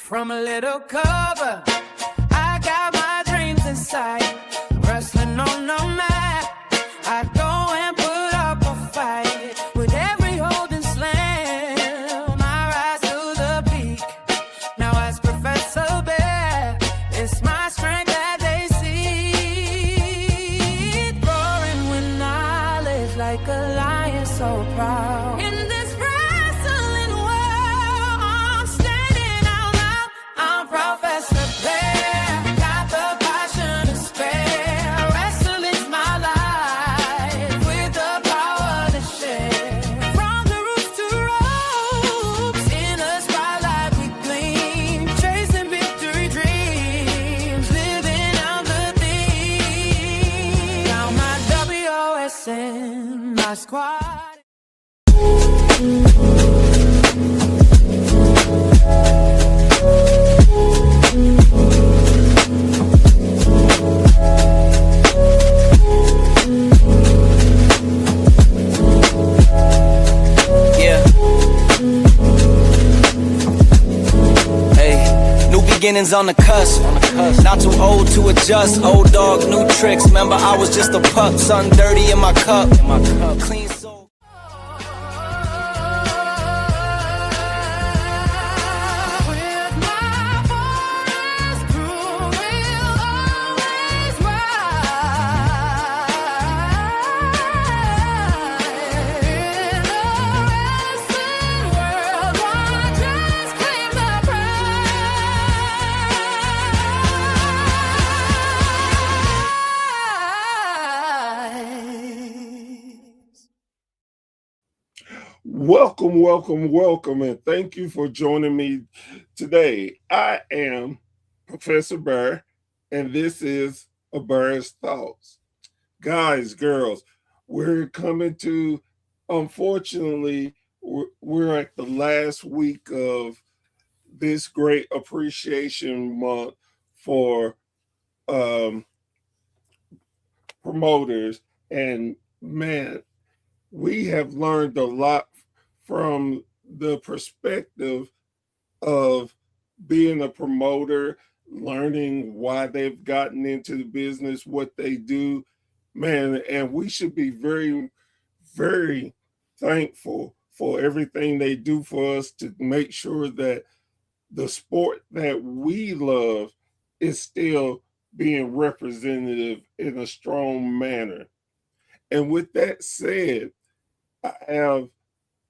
From a little cover, I got my dreams in sight. Wrestling on the mat, I go and put up a fight. With every hold and slam, I rise to the peak. Now as Professor Bear, it's my strength that they see. Roaring with knowledge like a lion so proud. In this wrestling world, I'm standing out loud. I'm Professor Bear, got the passion to spare. Wrestling's my life, with the power to share. From the roots to ropes, in the spotlight we gleam. Chasing victory dreams, living out the theme. Now my WOSN, my squad. Yeah. Hey, new beginnings on the cusp. Not too old to adjust. Old dog, new tricks. Remember, I was just a pup. Something dirty in my cup. Clean soul. With my forest crew, we'll always ride. In the wrestling world, one just claim the prize. Welcome, and thank you for joining me today. I am Professor Burr, and this is A Burr's Thoughts. Guys, girls, we're coming to, unfortunately, we're at the last week of this great appreciation month for promoters, and man, we have learned a lot from the perspective of being a promoter, learning why they've gotten into the business, what they do, man, and we should be very, very thankful for everything they do for us to make sure that the sport that we love is still being representative in a strong manner. And with that said, I have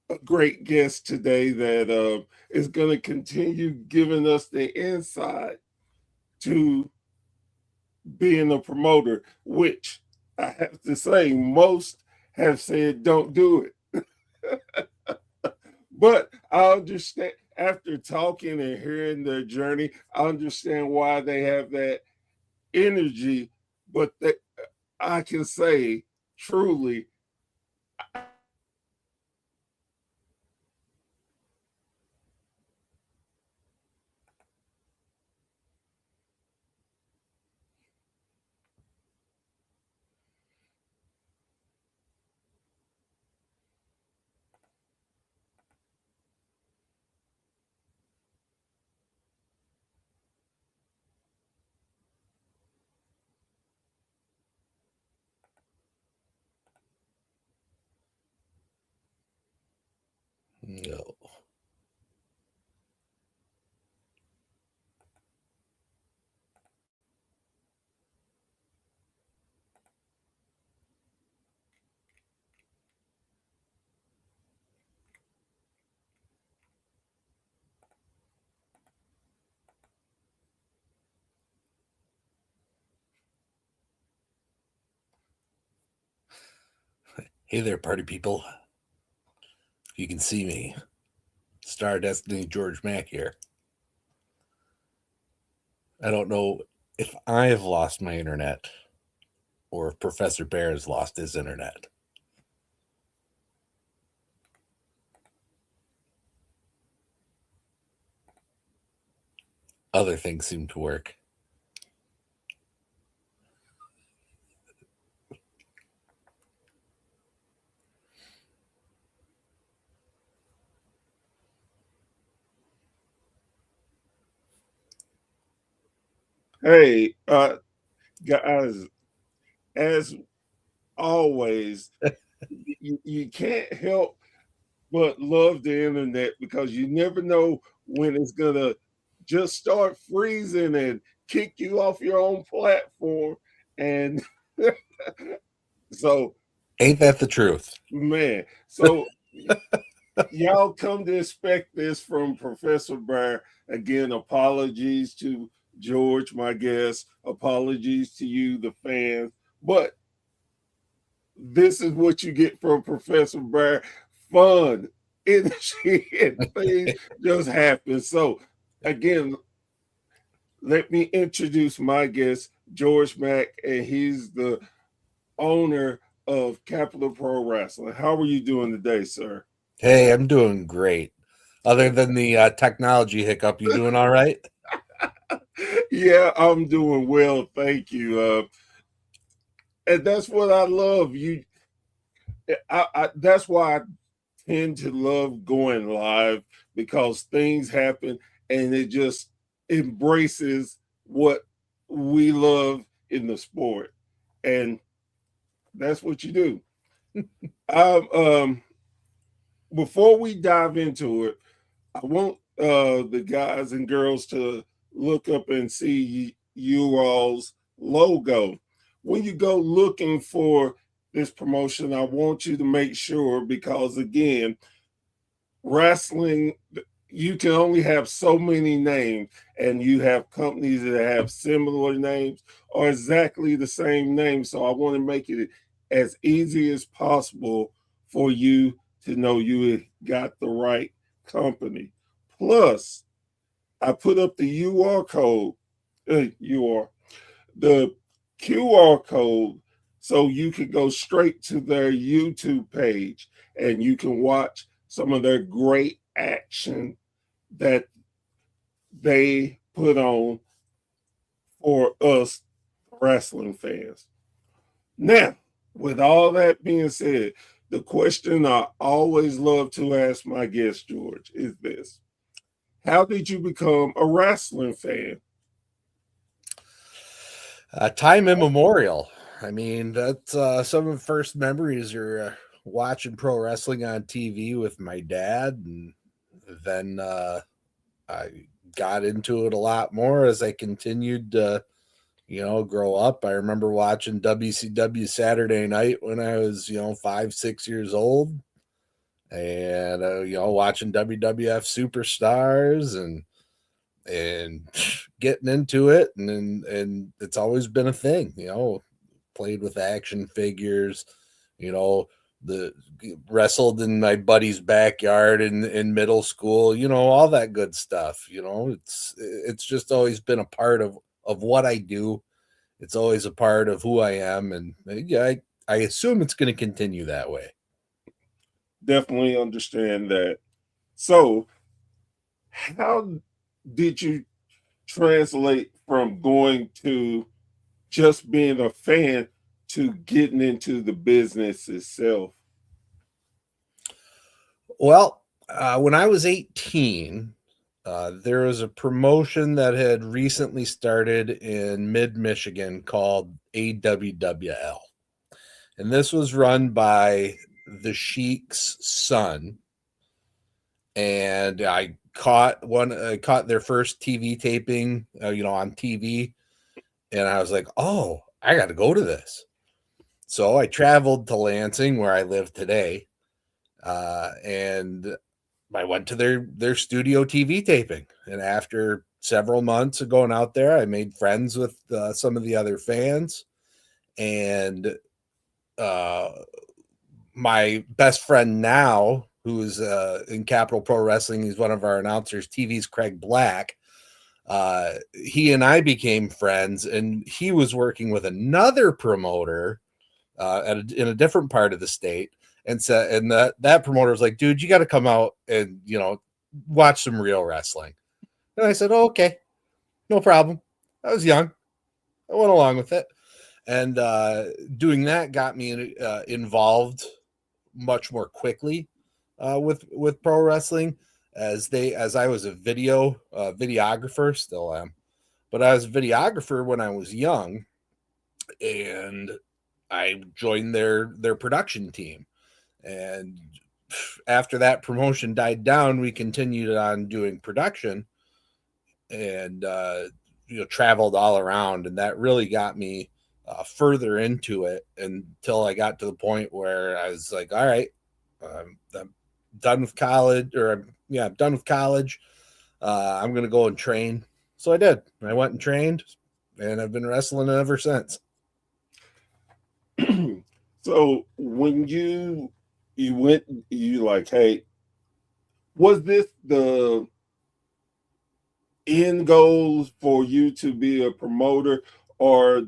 a great guest today that is going to continue giving us the insight to being a promoter, which I have to say, most have said don't do it. But I understand, after talking and hearing their journey, I understand why they have that energy. But I can say truly, No. Hey there, party people. You can see me. Star Destiny George Mack here. I don't know if I have lost my internet or if Professor Bear has lost his internet. Other things seem to work. Hey, guys, as always, you can't help but love the internet because you never know when it's gonna just start freezing and kick you off your own platform. And so, Ain't that the truth? man, so y'all come to expect this from Professor Bear. Again, apologies to George, my guest. Apologies to you, the fans. But this is what you get from Professor Bear. Fun, energy, and things just happen. So, again, let me introduce my guest, George Mack, and he's the owner of Capital Pro Wrestling. How are you doing today, sir? Hey, I'm doing great. Other than the technology hiccup, you doing all right? Yeah, I'm doing well, thank you. And that's what I love. That's why I tend to love going live because things happen and it just embraces what we love in the sport, and that's what you do. Um, before we dive into it, I want the guys and girls to look up and see you all's logo. When you go looking for this promotion, I want you to make sure because again, wrestling, you can only have so many names, and you have companies that have similar names or exactly the same name. So I want to make it as easy as possible for you to know you got the right company. Plus, I put up the UR code, UR, the QR code, so you can go straight to their YouTube page and you can watch some of their great action that they put on for us wrestling fans. Now, with all that being said, the question I always love to ask my guest, George, is this: how did you become a wrestling fan? Time immemorial. I mean, that's some of the first memories are watching pro wrestling on TV with my dad, and then I got into it a lot more as I continued to, grow up. I remember watching WCW Saturday Night when I was, 5, 6 years old, and watching WWF Superstars and getting into it, and it's always been a thing. Played with action figures, you know the wrestled in my buddy's backyard in middle school, all that good stuff. It's just always been a part of what I do. It's always a part of who I am, and yeah, I assume it's going to continue that way. Definitely understand that. So, how did you translate from going to just being a fan to getting into the business itself? Well, when I was 18, there was a promotion that had recently started in mid Michigan called AWWL. And this was run by the Sheik's son. And I caught their first TV taping, on TV. And I was like, oh, I got to go to this. So I traveled to Lansing, where I live today. And I went to their studio TV taping, and after several months of going out there, I made friends with some of the other fans, and my best friend now, who's in Capital Pro Wrestling, he's one of our announcers. TV's Craig Black. He and I became friends, and he was working with another promoter in a different part of the state. And that promoter was like, dude, you got to come out and, watch some real wrestling. And I said, oh, okay, no problem. I was young. I went along with it. And doing that got me involved much more quickly with pro wrestling as I was a videographer, still am. But I was a videographer when I was young, and I joined their production team. And after that promotion died down, we continued on doing production, and traveled all around, and that really got me further into it until I got to the point where I was like, all right, I'm done with college, I'm done with college. I'm going to go and train. So I did. I went and trained, and I've been wrestling ever since. So when you went, you like, hey, was this the end goal for you to be a promoter, or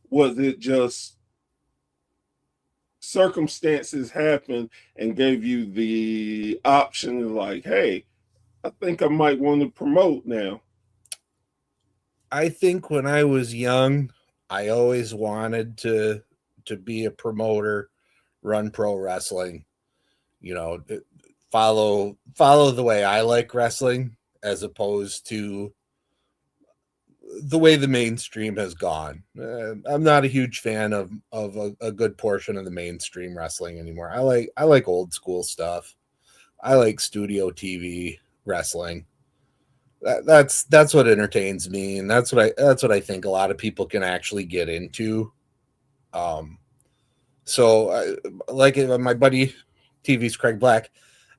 was it just circumstances happened and gave you the option of like, hey, I think I might want to promote now? I think when I was young, I always wanted to be a promoter, run pro wrestling, follow the way I like wrestling, as opposed to the way the mainstream has gone. I'm not a huge fan of a good portion of the mainstream wrestling anymore. I like old school stuff. I like studio TV wrestling. That's what entertains me, and that's what I think a lot of people can actually get into. So like my buddy TV's Craig Black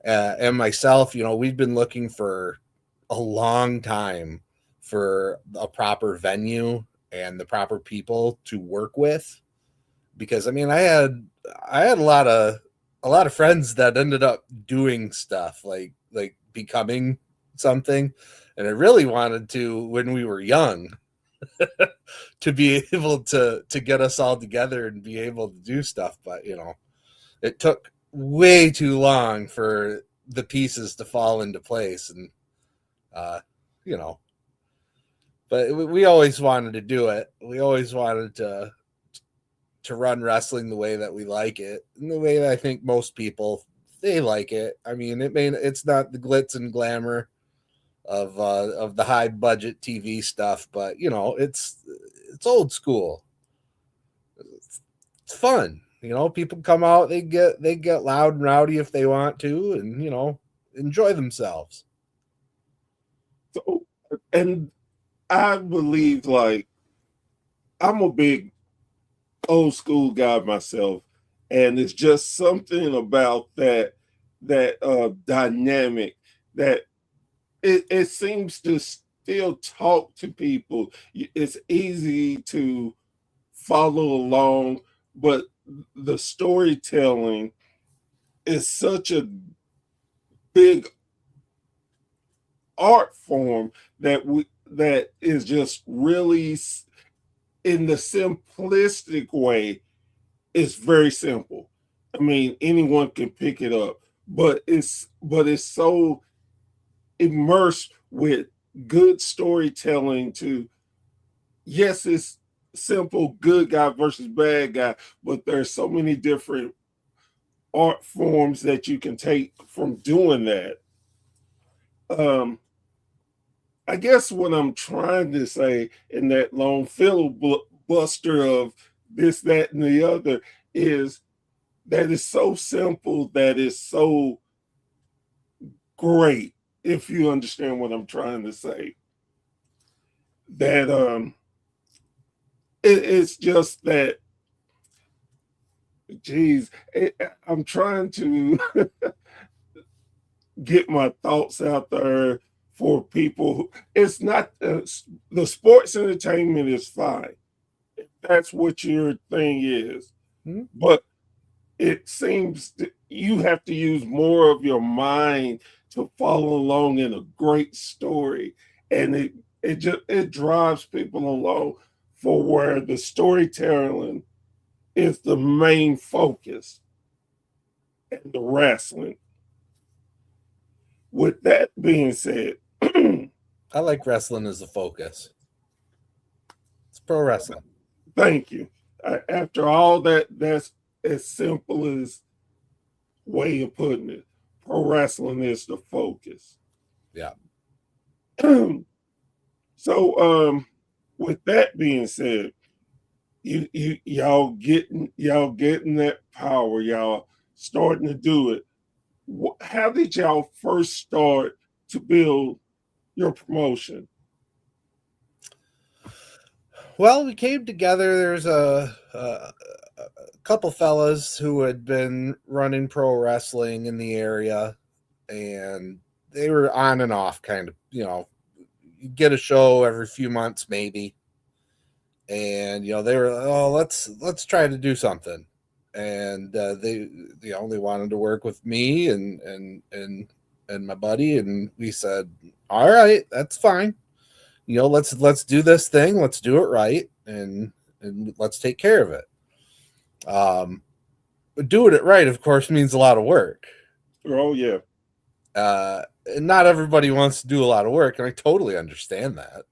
and myself, we've been looking for a long time for a proper venue and the proper people to work with, because I mean I had a lot of friends that ended up doing stuff like becoming something, and I really wanted to, when we were young, to be able to get us all together and be able to do stuff, but it took way too long for the pieces to fall into place, and you know but we always wanted to do it. We always wanted to run wrestling the way that we like it, and the way that I think most people, they like it. I mean, it's not the glitz and glamour of the high budget TV stuff, but it's old school. It's fun. People come out, they get loud and rowdy if they want to, and enjoy themselves. So, and I believe, like, I'm a big old school guy myself, and it's just something about that dynamic that it seems to still talk to people. It's easy to follow along, but the storytelling is such a big art form that is just really, in the simplistic way, it's very simple. I mean, anyone can pick it up, but it's so immersed with good storytelling to, yes, it's simple, good guy versus bad guy, but there's so many different art forms that you can take from doing that. I guess what I'm trying to say in that long filibuster of this, that, and the other is that it's so simple that it's so great, if you understand what I'm trying to say. That it's just that, geez, I'm trying to get my thoughts out there for people. It's not the sports entertainment is fine. That's what your thing is. Mm-hmm. But it seems that you have to use more of your mind to follow along in a great story. And it drives people along for where the storytelling is the main focus and the wrestling. With that being said, I like wrestling as the focus. It's pro wrestling. thank you. After all that, that's as simple as way of putting it. Pro wrestling is the focus. Yeah. So with that being said, y'all getting that power, y'all starting to do it. How did y'all first start to build your promotion? Well, we came together. There's a couple fellas who had been running pro wrestling in the area, and they were on and off, kind of, you get a show every few months maybe, and they were, oh, let's try to do something, and they wanted to work with me and my buddy, and we said, all right, that's fine. Let's do this thing. Let's do it right, and let's take care of it. But doing it right, of course, means a lot of work. Oh yeah. And not everybody wants to do a lot of work, and I totally understand that.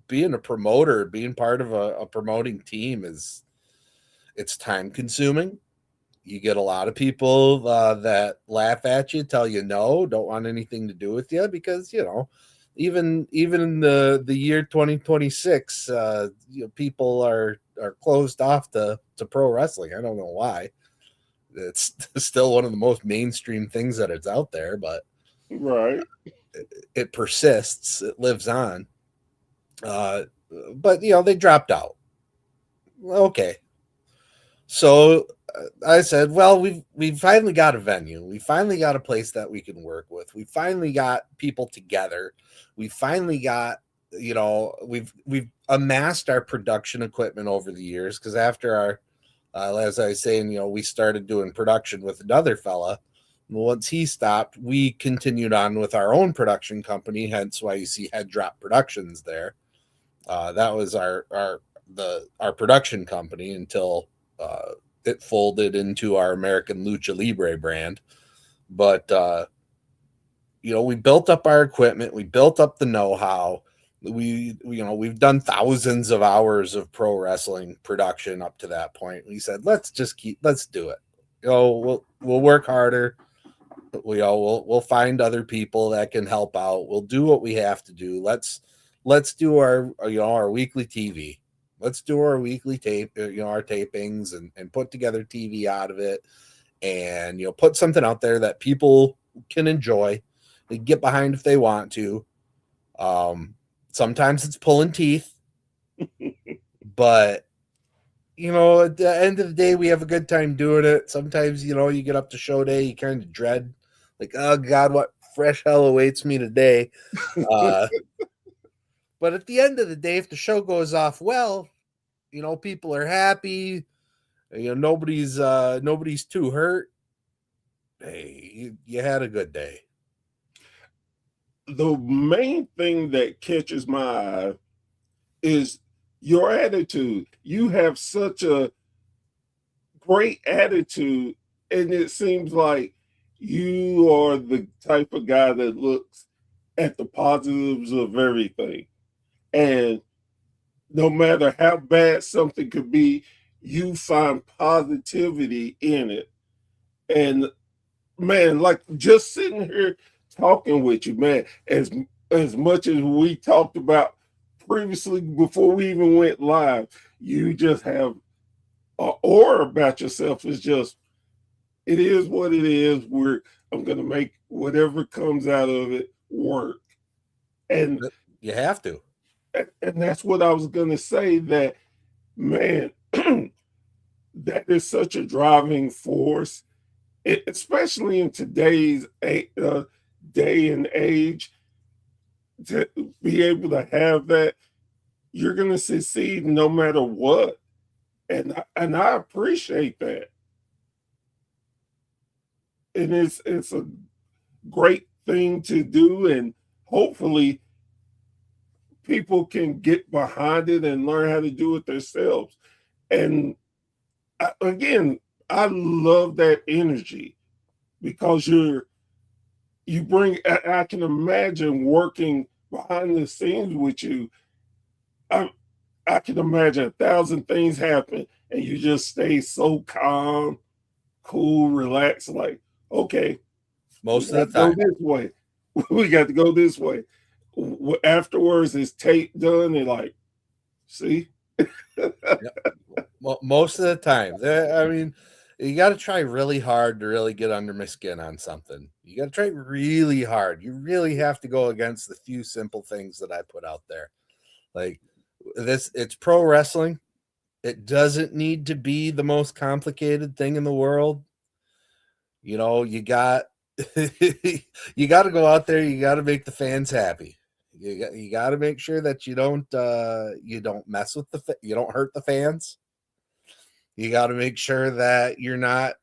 Being a promoter, being part of a promoting team it's time consuming. You get a lot of people that laugh at you, tell you no, don't want anything to do with you, because even in the year 2026, people are closed off to pro wrestling. I don't know why. It's still one of the most mainstream things that it's out there, but Right. it persists. It lives on. But they dropped out. Okay. So I said, well, we've finally got a venue. We finally got a place that we can work with. We finally got people together. We finally got, we've amassed our production equipment over the years, because after our, as I was saying, we started doing production with another fella. Once he stopped, we continued on with our own production company. Hence why you see Head Drop Productions there. That was our production company until it folded into our American Lucha Libre brand. But we built up our equipment, we built up the know-how. We've done thousands of hours of pro wrestling production up to that point. We said, let's do it. We'll work harder. We'll find other people that can help out. We'll do what we have to do. Let's do our weekly TV. Let's do our weekly our tapings, and put together TV out of it, and put something out there that people can enjoy, they get behind if they want to. Sometimes it's pulling teeth, but at the end of the day, we have a good time doing it. Sometimes you get up to show day, you kind of dread, like, oh God, what fresh hell awaits me today. But at the end of the day, if the show goes off well, people are happy. Nobody's too hurt. Hey, you had a good day. The main thing that catches my eye is your attitude. You have such a great attitude, and it seems like you are the type of guy that looks at the positives of everything. And no matter how bad something could be, you find positivity in it. And man, like just sitting here talking with you, man, as much as we talked about previously before we even went live, you just have an aura about yourself. It's just, it is what it is. I'm gonna make whatever comes out of it work. And you have to. And that's what I was gonna say, that man, that is such a driving force, especially in today's day and age, to be able to have that. You're going to succeed no matter what, and I appreciate that. And it's a great thing to do, and hopefully people can get behind it and learn how to do it themselves. And again, I love that energy, because you bring. I can imagine working behind the scenes with you. I can imagine 1,000 things happen, and you just stay so calm, cool, relaxed. Like, okay, most of the time, go this way. We got to go this way. afterwards is tape done, and like, see. Well, most of the time, I mean, you got to try really hard to really get under my skin on something. You got to try really hard. You really have to go against the few simple things that I put out there. Like this, it's pro wrestling. It doesn't need to be the most complicated thing in the world. You know, you got you got to go out there. You got to make the fans happy. You got to make sure that you don't mess with you don't hurt the fans. You got to make sure that you're not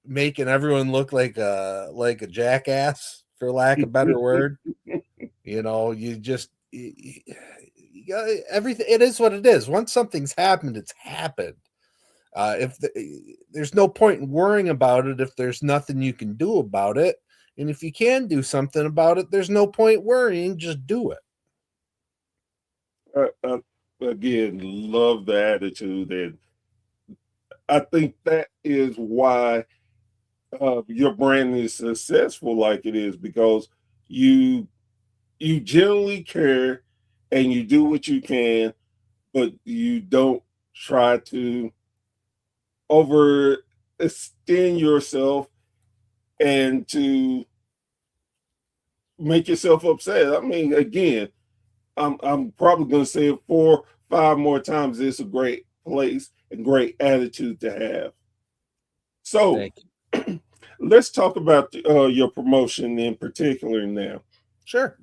making everyone look like a jackass, for lack of a better word. You know, you got everything. It is what it is. Once something's happened, it's happened. There's no point in worrying about it if there's nothing you can do about it. And if you can do something about it, there's no point worrying. Just do it. Again, love the attitude, and I think that is why your brand is successful like it is, because you genuinely care and you do what you can, but you don't try to overextend yourself and to make yourself upset. I mean, again, I'm probably going to say it 4, 5 more times. It's a great place and great attitude to have. So let's talk about your promotion in particular now. Sure.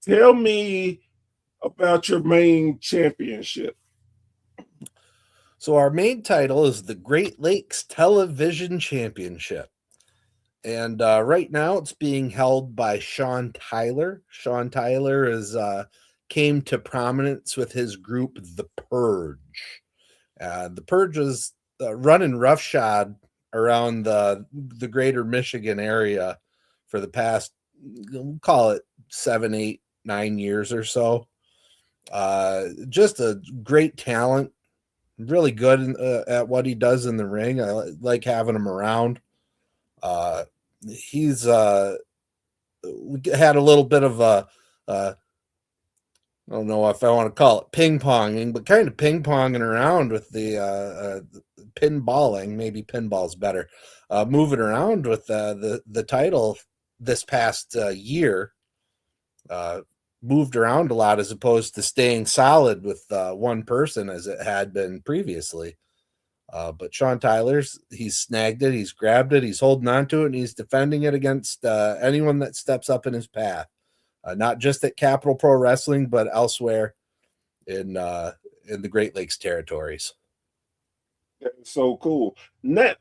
Tell me about your main championship. So our main title is the Great Lakes Television Championship. And right now it's being held by Sean Tyler. Sean Tyler is came to prominence with his group, The Purge. The Purge is running roughshod around the greater Michigan area for the past, we'll call it 7, 8, 9 years or so. Just a great talent, really good at what he does in the ring. I like having him around. He's had a little bit of I don't know if I want to call it ping-ponging, but kind of ping-ponging around with the pinballing. Maybe pinball's better. Moving around with the title this past year. Moved around a lot as opposed to staying solid with one person as it had been previously. But Sean Tyler's, he's snagged it, he's grabbed it, he's holding on to it, and he's defending it against anyone that steps up in his path. Not just at Capital Pro Wrestling, but elsewhere in the Great Lakes territories. That's so cool. Now,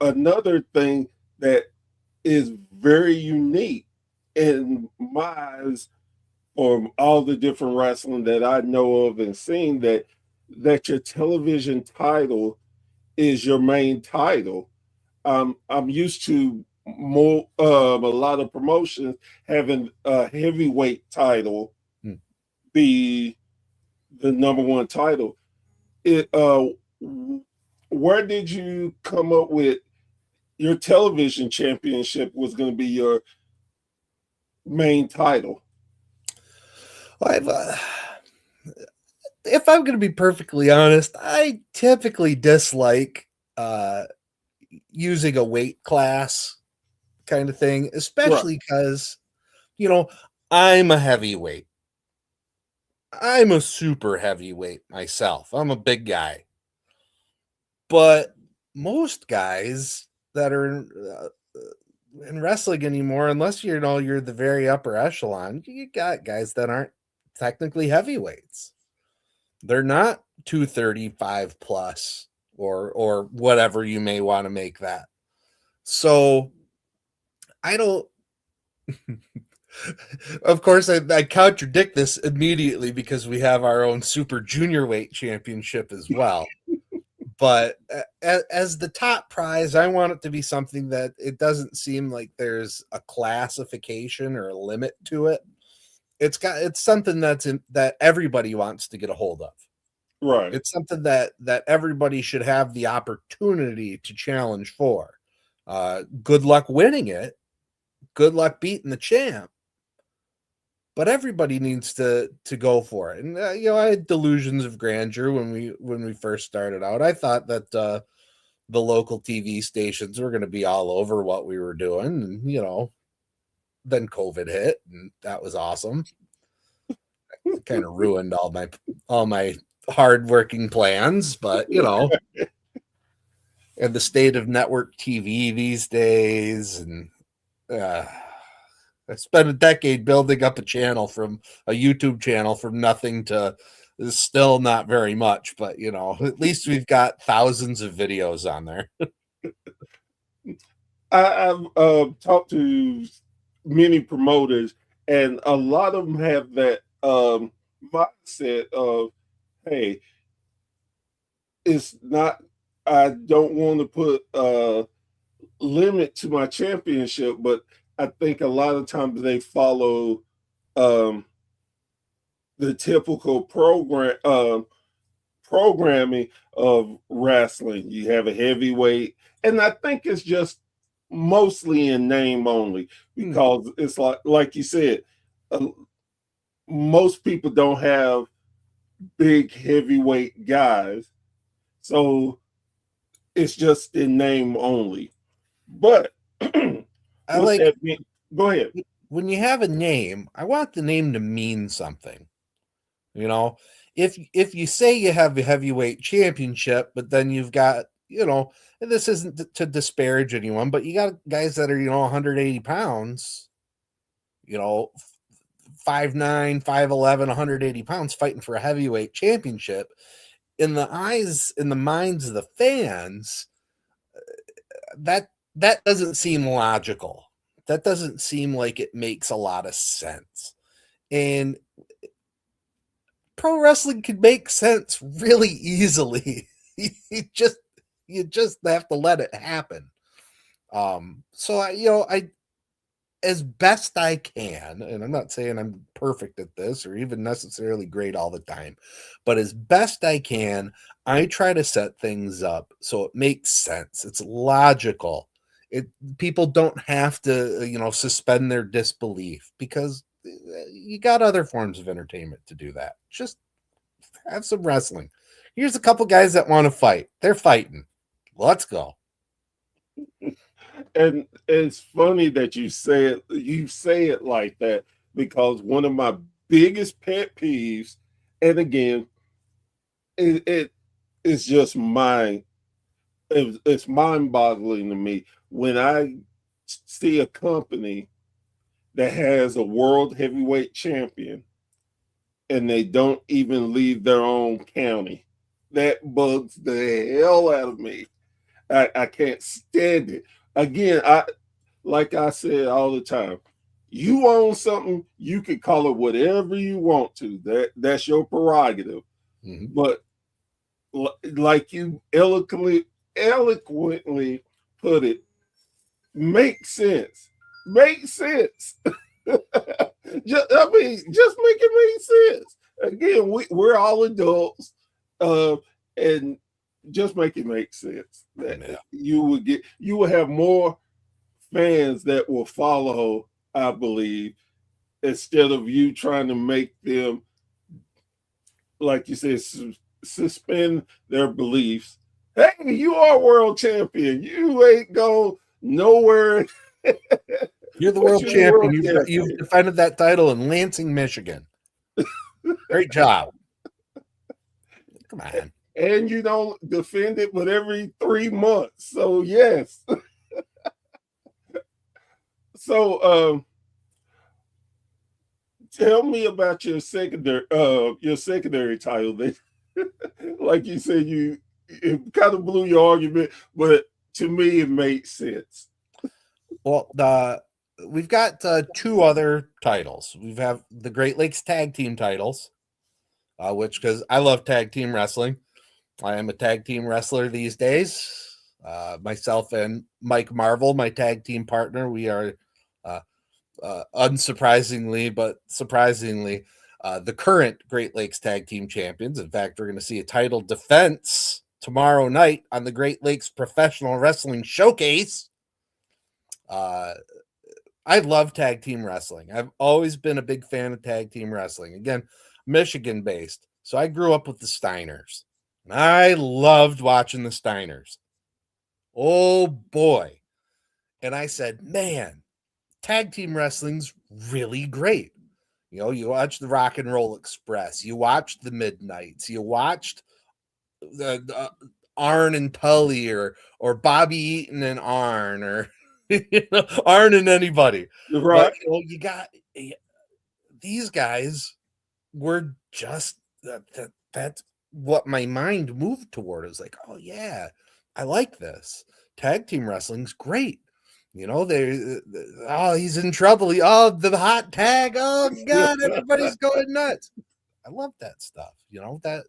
another thing that is very unique in my eyes, from all the different wrestling that I know of and seen, that your television title is your main title. I'm used to more a lot of promotions having a heavyweight title be the number one title. Where did you come up with your television championship was going to be your main title? Well, if I'm going to be perfectly honest, I typically dislike using a weight class kind of thing, especially because, you know, I'm a heavyweight. I'm a super heavyweight myself. I'm a big guy. But most guys that are in wrestling anymore, unless you're the very upper echelon, you got guys that aren't technically heavyweights. They're not 235 plus or whatever you may want to make that. So I don't of course I contradict this immediately because we have our own super junior weight championship as well. But as the top prize, I want it to be something that it doesn't seem like there's a classification or a limit to it. It's something that everybody wants to get a hold of. Right. It's something that everybody should have the opportunity to challenge for. Good luck winning it. Good luck beating the champ. but everybody needs to go for it. And you know, I had delusions of grandeur when we first started out. I thought that the local TV stations were going to be all over what we were doing, and you know, then COVID hit, and that was awesome. It kind of ruined all my hardworking plans, but you know, and the state of network TV these days, and I spent a decade building up a YouTube channel from nothing to is still not very much, but you know, at least we've got thousands of videos on there. I've talked to many promoters, and a lot of them have that mindset of, hey, it's not, I don't want to put a limit to my championship, but I think a lot of times they follow the typical programming of wrestling. You have a heavyweight, and I think it's just mostly in name only, because it's like you said, most people don't have big heavyweight guys, so it's just in name only. But I like go ahead. When you have a name, I want the name to mean something. You know, if you say you have a heavyweight championship, but then you've got, you know, and this isn't to disparage anyone, but you got guys that are, you know, 180 pounds, you know, 5'9", 5'11", 180 pounds fighting for a heavyweight championship. In the minds of the fans, that doesn't seem logical. That doesn't seem like it makes a lot of sense. And pro wrestling can make sense really easily. you just have to let it happen. So I as best I can, and I'm not saying I'm perfect at this or even necessarily great all the time, but as best I can, I try to set things up so it makes sense. It's logical. People don't have to, you know, suspend their disbelief, because you got other forms of entertainment to do that. Just have some wrestling. Here's a couple guys that want to fight. They're fighting. Let's go. And it's funny that you say it like that, because one of my biggest pet peeves, and again, it's just it's mind-boggling to me when I see a company that has a world heavyweight champion and they don't even leave their own county. That bugs the hell out of me. I can't stand it. Again, like I said all the time, you own something, you can call it whatever you want to. That's your prerogative. Mm-hmm. But like you eloquently put it, make sense. Make sense. just make it make sense. Again, we're all adults, and just make it make sense. That you will have more fans that will follow, I believe, instead of you trying to make them, like you said, suspend their beliefs. Hey, you are world champion. You ain't go nowhere. You're the world champion. You've defended that title in Lansing, Michigan. Great job. Come on. And you don't defend it but every 3 months. So yes. So tell me about your secondary title. Like you said, it kind of blew your argument, but to me it made sense. Well, we've got 2 other titles. We have the Great Lakes Tag Team titles, which, because I love tag team wrestling, I am a tag team wrestler these days. Myself and Mike Marvel, my tag team partner, we are unsurprisingly, but surprisingly, the current Great Lakes Tag Team Champions. In fact, we're going to see a title defense tomorrow night on the Great Lakes Professional Wrestling Showcase. I love tag team wrestling. I've always been a big fan of tag team wrestling. Again, Michigan based. So I grew up with the Steiners. And I loved watching the Steiners. Oh boy. And I said, man, tag team wrestling's really great. You know, you watch the Rock and Roll Express, you watched the Midnights, you watched the Arn and Tully, or Bobby Eaton and Arn, or Arn and anybody. Right. But you know, you got these guys were just that's what my mind moved toward. It was like, oh yeah, I like this. Tag team wrestling's great. You know, oh, he's in trouble. The hot tag. Oh God, everybody's going nuts. I love that stuff. You know, that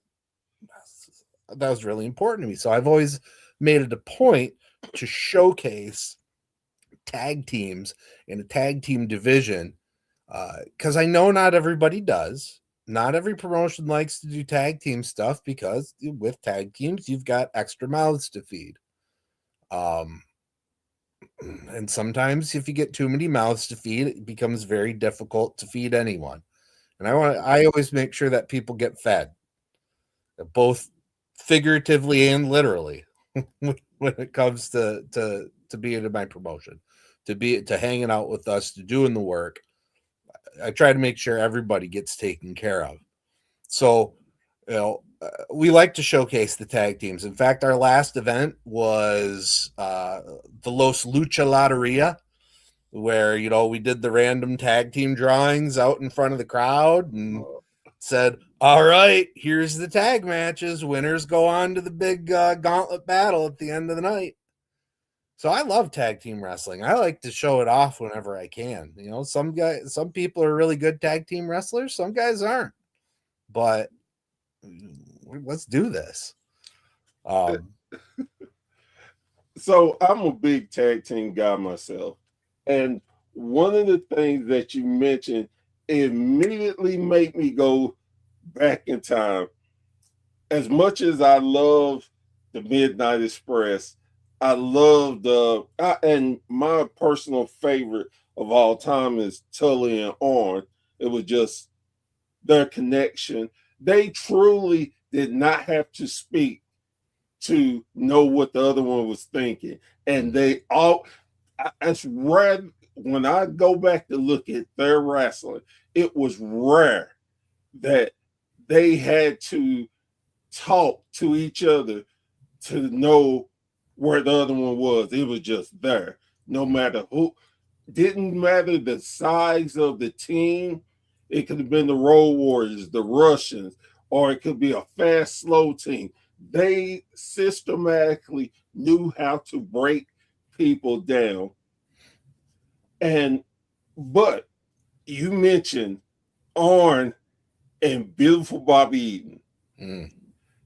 was really important to me. So I've always made it a point to showcase tag teams in a tag team division, because I know not everybody does. Not every promotion likes to do tag team stuff, because with tag teams, you've got extra mouths to feed. And sometimes if you get too many mouths to feed, it becomes very difficult to feed anyone. And I always make sure that people get fed, both figuratively and literally, when it comes to being in my promotion, to hanging out with us, to doing the work. I try to make sure everybody gets taken care of. So, you know, we like to showcase the tag teams. In fact, our last event was the Los Lucha Loteria, where, you know, we did the random tag team drawings out in front of the crowd and said, all right, here's the tag matches. Winners go on to the big gauntlet battle at the end of the night. So I love tag team wrestling. I like to show it off whenever I can. You know, some people are really good tag team wrestlers. Some guys aren't. But let's do this. So I'm a big tag team guy myself. And one of the things that you mentioned immediately made me go back in time. As much as I love the Midnight Express, I love and my personal favorite of all time is Tully and Arn. It was just their connection. They truly did not have to speak to know what the other one was thinking. And it's rare when I go back to look at their wrestling, it was rare that they had to talk to each other to know where the other one was. It was just there. No matter who, didn't matter the size of the team. It could have been the Road Warriors, the Russians, or it could be a fast, slow team. They systematically knew how to break people down. But you mentioned Arn and Beautiful Bobby Eaton.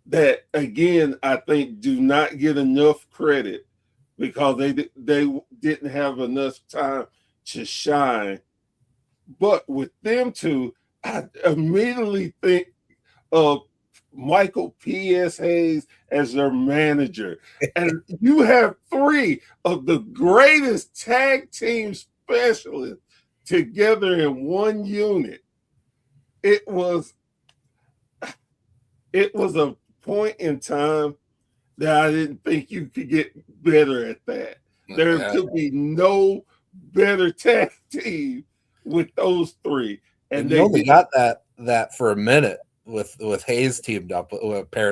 That, again, I think do not get enough credit because they didn't have enough time to shine. But with them two, I immediately think of Michael P.S. Hayes as their manager. And you have three of the greatest tag team specialists together in one unit. It was a point in time that I didn't think you could get better at that. There could be no better tag team with those three. And they only got that for a minute with Hayes paired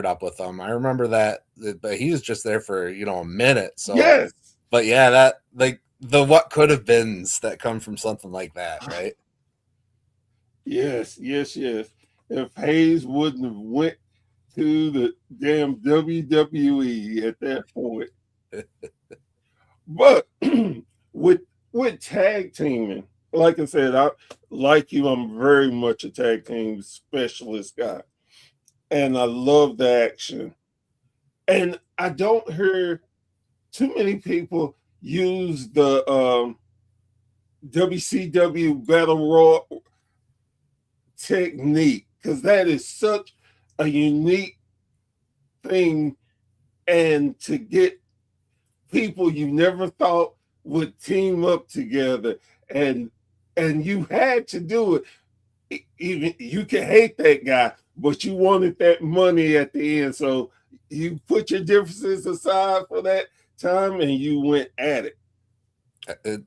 up with them. I remember that, but he was just there for, you know, a minute. So yes. But yeah, that, like, the what could have beens that come from something like that, right? Yes. If Hayes wouldn't have went to the damn WWE at that point. But with tag teaming, like I said, I'm very much a tag team specialist guy. And I love the action. And I don't hear too many people use the WCW Battle Royal technique, because that is such a unique thing, and to get people you never thought would team up together and you had to do it. Even you can hate that guy, but you wanted that money at the end, so you put your differences aside for that time and you went at it.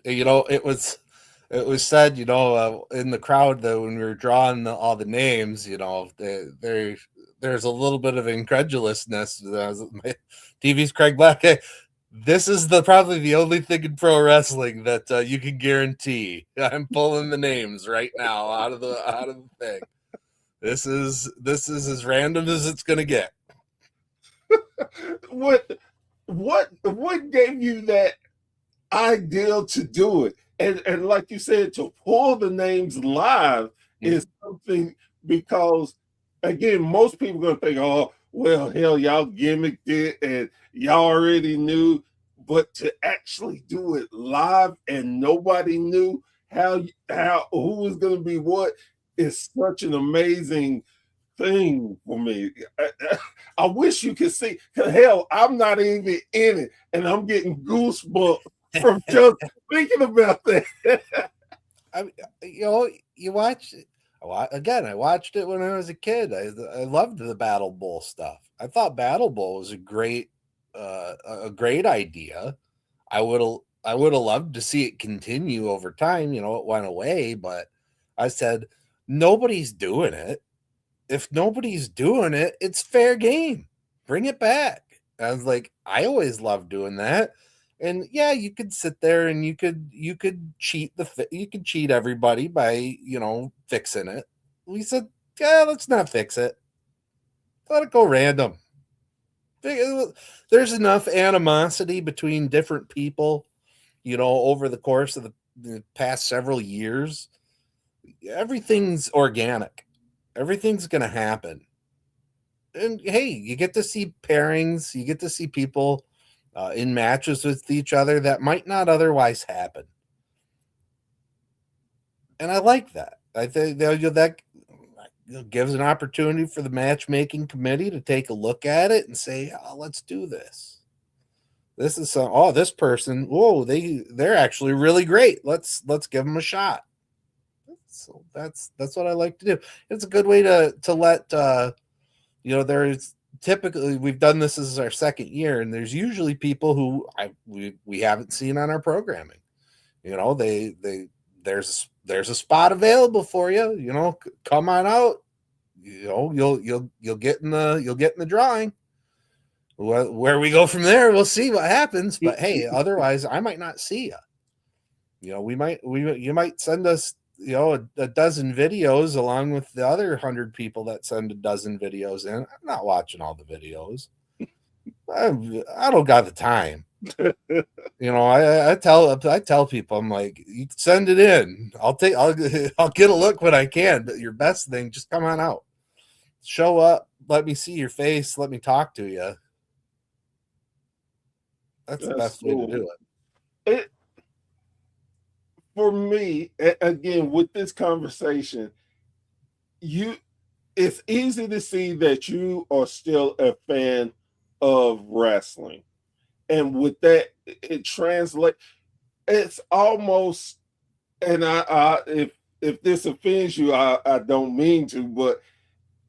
It was said, in the crowd that when we were drawing all the names, there's a little bit of incredulousness. My TV's Craig Black. Hey, this is probably the only thing in pro wrestling that you can guarantee. I'm pulling the names right now out of the thing. This is as random as it's gonna get. What gave you that ideal to do it? And like you said, to pull the names live is something, because again, most people are gonna think, oh, well, hell, y'all gimmicked it and y'all already knew. But to actually do it live and nobody knew how who was gonna be what is such an amazing thing for me. I wish you could see. Hell, I'm not even in it, and I'm getting goosebumps from just thinking about that. You watch it. I watched it when I was a kid. I loved the Battle Bowl stuff. I thought Battle Bowl was a great idea. I would have loved to see it continue over time. It went away, but I said nobody's doing it. If nobody's doing it, it's fair game. Bring it back. I was like, I always loved doing that. And yeah, you could sit there and you could cheat everybody by, fixing it. We said, yeah, let's not fix it. Let it go random. There's enough animosity between different people, over the course of the past several years. Everything's organic. Everything's going to happen. And hey, you get to see pairings. You get to see people in matches with each other that might not otherwise happen. And I like that. I think that gives an opportunity for the matchmaking committee to take a look at it and say, oh, let's do this. This is this person, they're actually really great. Let's give them a shot. So that's what I like to do. It's a good way to let there's typically, we've done this as our second year, and there's usually people who we haven't seen on our programming. There's a spot available for you. Come on out. You'll get in the drawing. Where we go from there, we'll see what happens. But hey, otherwise, I might not see you. You might send us a dozen videos along with the other 100 people that send a dozen videos in. I'm not watching all the videos. I don't got the time. I tell people, I'm like, you send it in. I'll get a look when I can, but your best thing, just come on out. Show up, let me see your face, let me talk to you. That's the best way to do it. For me, again, with this conversation, it's easy to see that you are still a fan of wrestling. And with that, it translates. It's almost, and if this offends you, I don't mean to, but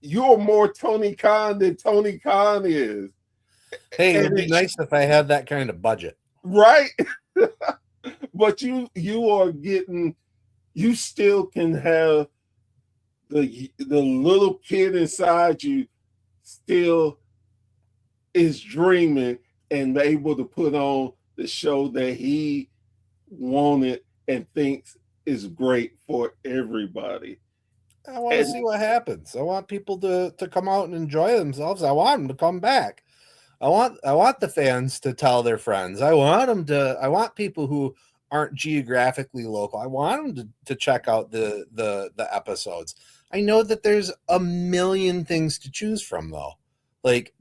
you're more Tony Khan than Tony Khan is. Hey, it'd be nice if I had that kind of budget. Right? But you are getting, you still can have the little kid inside you still is dreaming and able to put on the show that he wanted and thinks is great for everybody. I want to see what happens. I want people to come out and enjoy themselves. I want them to come back. I want the fans to tell their friends. I want people who aren't geographically local. I want them to check out the episodes. I know that there's a million things to choose from though. Like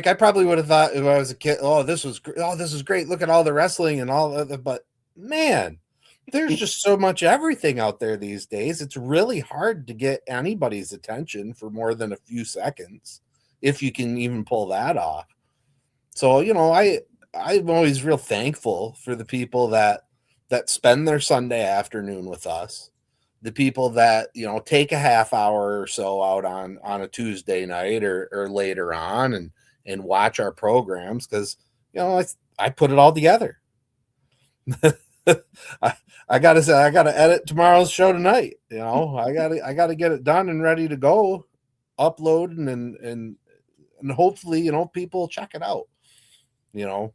I probably would have thought if I was a kid, this is great. Look at all the wrestling and all of it. But man, there's just so much everything out there these days. It's really hard to get anybody's attention for more than a few seconds, if you can even pull that off. So, I'm always real thankful for the people that that spend their Sunday afternoon with us, the people that, you know, take a half hour or so out on a Tuesday night or later on and watch our programs, because, you know, I put it all together. I gotta say, I gotta edit tomorrow's show tonight. You know, I gotta get it done and ready to go, upload and hopefully, you know, people check it out. You know,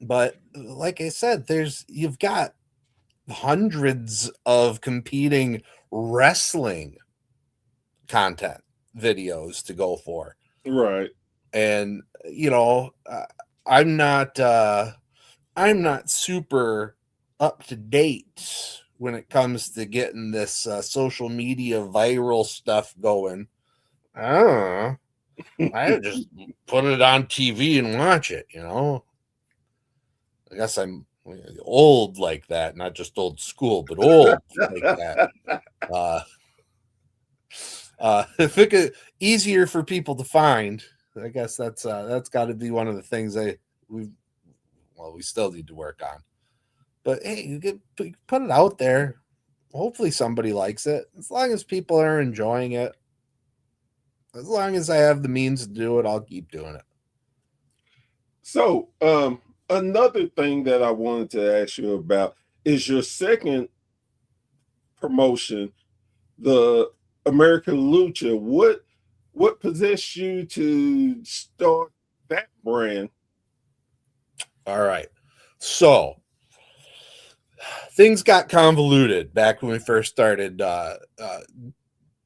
but like I said, you've got hundreds of competing wrestling content videos to go for, Right. and you know, I'm not super up to date when it comes to getting this social media viral stuff going. I don't know. I just put it on TV and watch it, you know. I guess I'm old like that, not just old school, but old like that. If it could easier for people to find, I guess that's got to be one of the things we still need to work on. But hey, you put it out there. Hopefully somebody likes it. As long as people are enjoying it, as long as I have the means to do it, I'll keep doing it. So, another thing that I wanted to ask you about is your second promotion, the American Lucha. What possessed you to start that brand? All right. So things got convoluted back when we first started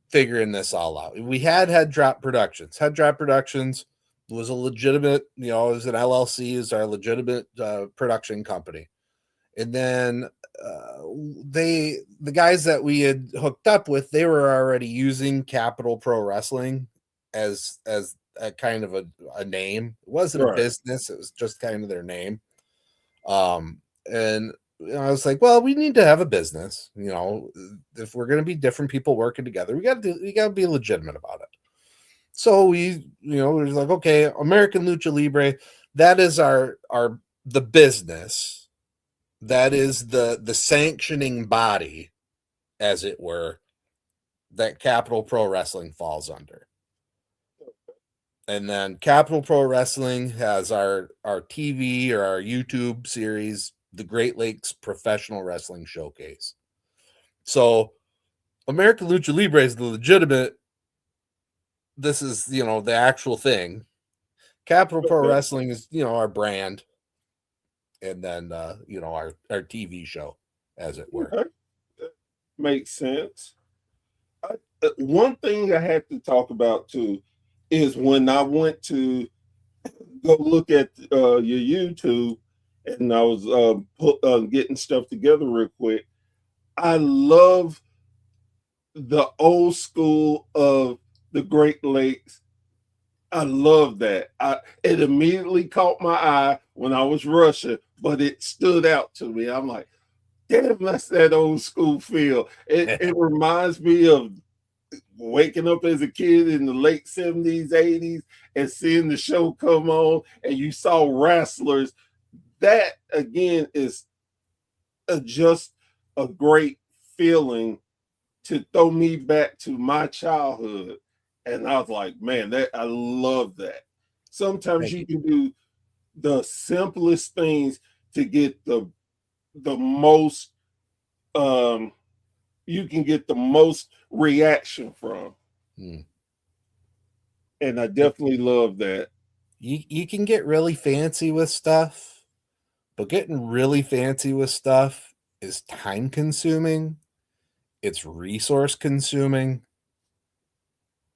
figuring this all out. We had Head Drop Productions. Head Drop Productions was a legitimate, you know, it was an LLC, is our legitimate production company. And then the guys that we had hooked up with, they were already using Capital Pro Wrestling as a kind of a name. It wasn't a business, it was just kind of their name. And you know, I was like, well, we need to have a business. You know, if we're going to be different people working together, we got to be legitimate about it. So we were like, okay, American Lucha Libre, that is the business, that is the sanctioning body, as it were, that Capital Pro Wrestling falls under. And then Capital Pro Wrestling has our TV or our YouTube series, the Great Lakes Professional Wrestling Showcase. So American Lucha Libre is the legitimate, this is, you know, the actual thing. Capital Pro Wrestling is, you know, our brand. And then, you know, our TV show, as it were. Okay. Makes sense. One thing I had to talk about too is when I went to go look at your YouTube and I was getting stuff together real quick. I love the old school of the Great Lakes. I love that. It immediately caught my eye when I was rushing, but it stood out to me. I'm like, damn, that's that old school feel. It reminds me of waking up as a kid in the late 70s, 80s, and seeing the show come on, and you saw wrestlers. That again is just a great feeling to throw me back to my childhood. And I was like, man, I love that. Sometimes you can do the simplest things to get the most you can get the most reaction from. And I definitely love that. You can get really fancy with stuff, but getting really fancy with stuff is time consuming. It's resource consuming.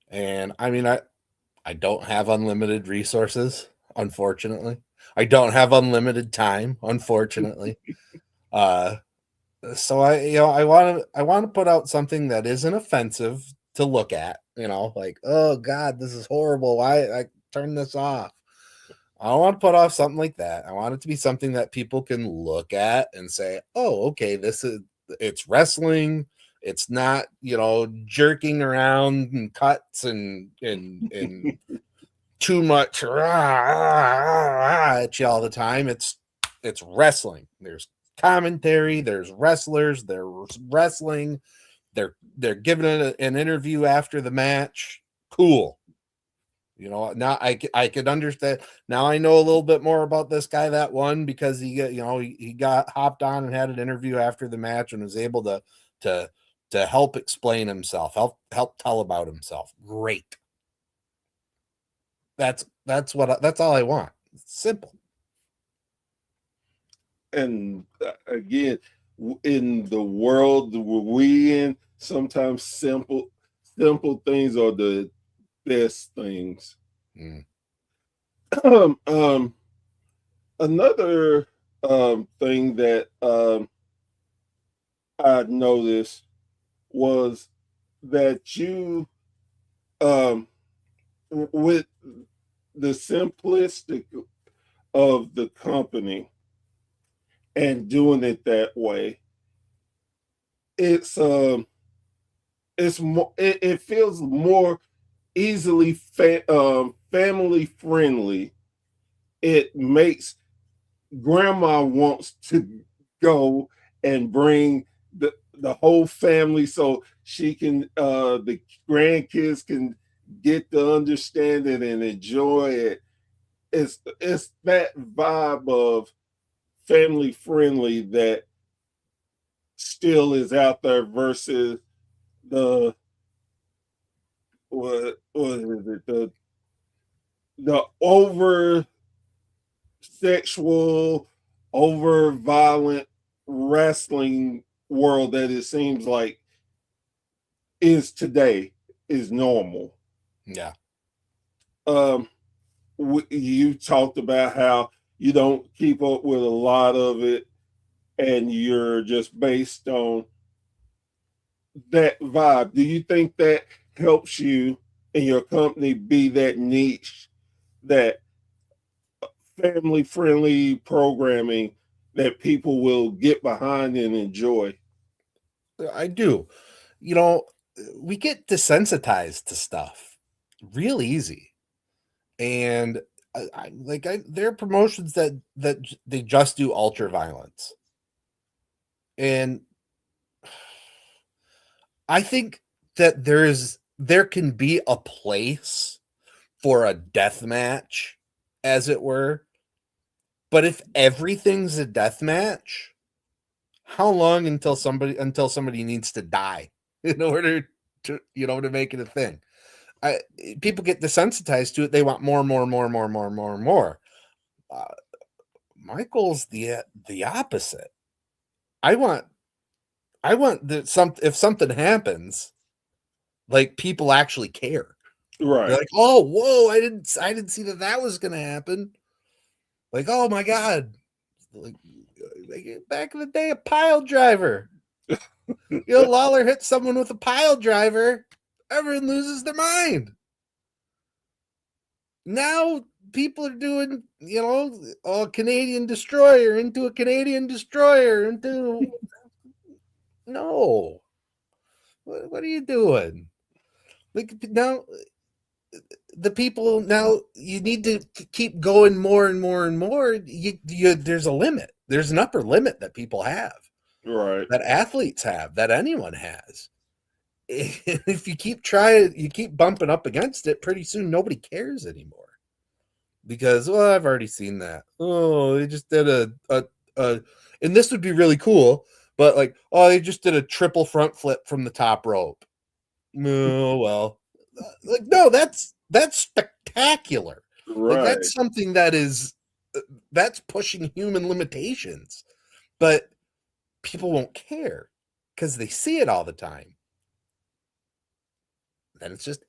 And I mean, I don't have unlimited resources, unfortunately. I don't have unlimited time, unfortunately. So I want to put out something that isn't offensive to look at, you know, like, oh God, this is horrible. Why I turn this off? I don't want to put off something like that. I want it to be something that people can look at and say, oh, okay, it's wrestling. It's not, you know, jerking around and cuts and too much at you all the time. It's wrestling. There's commentary, there's wrestlers, they're wrestling, they're giving it an interview after the match. Cool. You know, now I could understand. Now I know a little bit more about this guy that won because he got hopped on and had an interview after the match and was able to help explain himself, help tell about himself. Great. That's all I want. It's simple. And again, in the world we in, sometimes simple things are the best things. Another thing that I noticed was that you with the simplistic of the company and doing it that way, it's more, it feels more easily family friendly. It makes grandma wants to go and bring the whole family so she can the grandkids can get to understand it and enjoy it. It's that vibe of family friendly that still is out there versus the what is it, the over sexual, over violent wrestling world that it seems like is today is normal. Yeah. You talked about how you don't keep up with a lot of it and you're just based on that vibe. Do you think that helps you and your company be that niche, that family friendly programming that people will get behind and enjoy? I do. You know, we get desensitized to stuff real easy. And there are promotions that they just do ultra violence. And I think that there can be a place for a death match, as it were. But if everything's a death match, how long until somebody needs to die in order to make it a thing? People get desensitized to it. They want more and more and more and more and more and more and more. My goal's the opposite. I want if something happens, like people actually care. Right. They're like, oh, whoa, I didn't see that was gonna happen. Like, oh my god, like back in the day, a pile driver. Lawler hit someone with a pile driver. Everyone loses their mind. Now people are doing, a Canadian destroyer into a Canadian destroyer into. No. What are you doing? Like now, the people now you need to keep going more and more and more. There's a limit. There's an upper limit that people have, Right. that athletes have, that anyone has. If you keep trying, you keep bumping up against it, pretty soon nobody cares anymore. Because, well, I've already seen that. Oh, they just did a and this would be really cool, but like, oh, they just did a triple front flip from the top rope. Oh, well, like, no, that's spectacular. Right. Like, that's something that's pushing human limitations, but people won't care because they see it all the time. Then it's just,